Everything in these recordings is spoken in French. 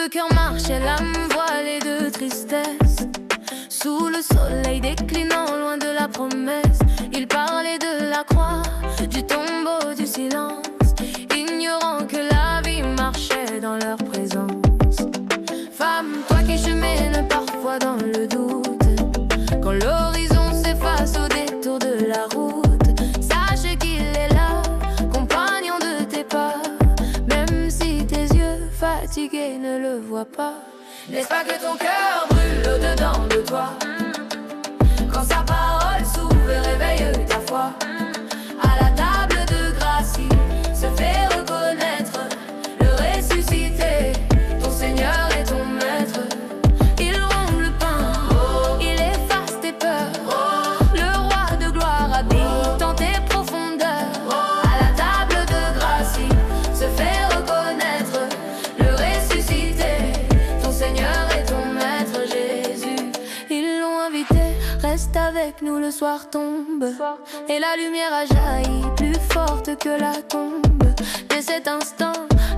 deux cœurs marchaient, l'âme voilée de tristesse, sous le soleil déclinant, loin de la promesse. Ils parlaient de la croix, du tombeau, du silence, ignorant que la vie marchait dans leur présence. Femme, toi qui chemines parfois dans le doute, quand l'horizon s'efface au détour de la route, sache qu'il est là, compagnon de tes pas, même si tes yeux fatigués ne le voient pas. Laisse pas que ton cœur brûle au-dedans de toi, quand sa parole s'ouvre et réveille ta foi. À la table de grâce, il se fait reconnaître, le ressuscité, ton Seigneur et ton Maître. Il rompt le pain, il efface tes peurs, le roi de gloire habite dans tes profondeurs. À la table de grâce, il se fait reconnaître, le ressuscité, ton Seigneur et ton Maître Jésus. Ils l'ont invité, reste avec nous, le soir tombe, et la lumière a jailli, plus forte que la tombe. Dès cet instant,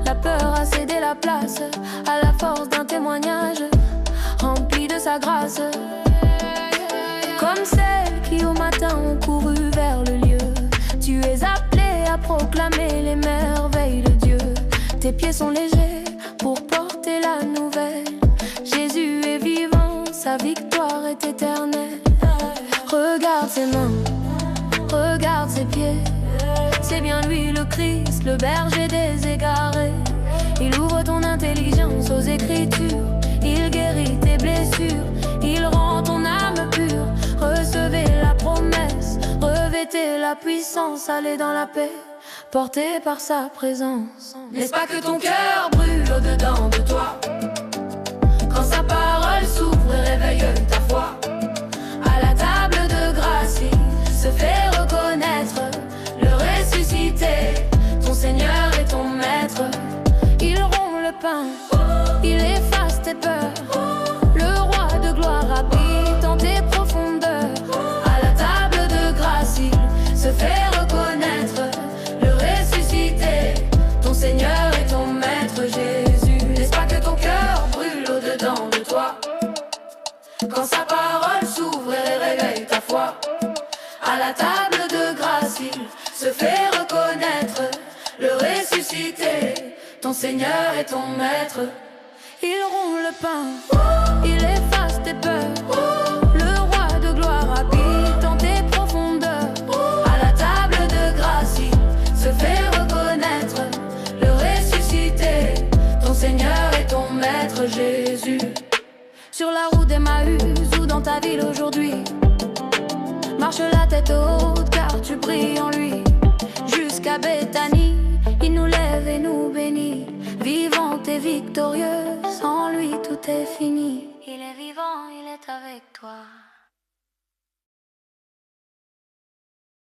la peur a cédé la place à la force d'un témoignage rempli de sa grâce. Comme celles qui au matin ont couru vers le lieu, tu es appelé à proclamer les merveilles de Dieu. Tes pieds sont légers pour porter la nouvelle. Jésus est vivant, sa victoire est éternelle. Regarde ses mains, regarde ses pieds, c'est bien lui le Christ, le berger des égarés. Il ouvre ton intelligence aux Écritures, il guérit tes blessures, il rend ton âme pure. Recevez la promesse, revêtez la puissance, allez dans la paix, porté par sa présence. Laisse pas que ton cœur brûle au-dedans de toi, quand sa parole s'ouvre et réveille ta foi. À la table de grâce, il se fait reconnaître, le ressuscité, ton Seigneur et ton Maître. Il rompt le pain, il efface tes peurs, le roi de gloire habite dans tes profondeurs. À la table de grâce, il se fait reconnaître, le ressuscité, ton Seigneur et ton Maître Jésus. Laisse pas que ton cœur brûle au-dedans de toi, quand sa parole s'ouvre et réveille ta foi. À la table de grâce, il se fait reconnaître, le ressuscité, ton Seigneur et ton Maître. Il rompt le pain, il efface tes peurs, le roi de gloire habite dans tes profondeurs. À la table de grâce, il se fait reconnaître, le ressuscité, ton Seigneur et ton Maître Jésus. Sur la route d'Emmaüs ou dans ta ville aujourd'hui, marche la tête haute car tu brilles en lui. Jusqu'à Béthanie, il nous lève et nous bénit. Vivante et victorieuse, en lui tout est fini. Il est vivant, il est avec toi.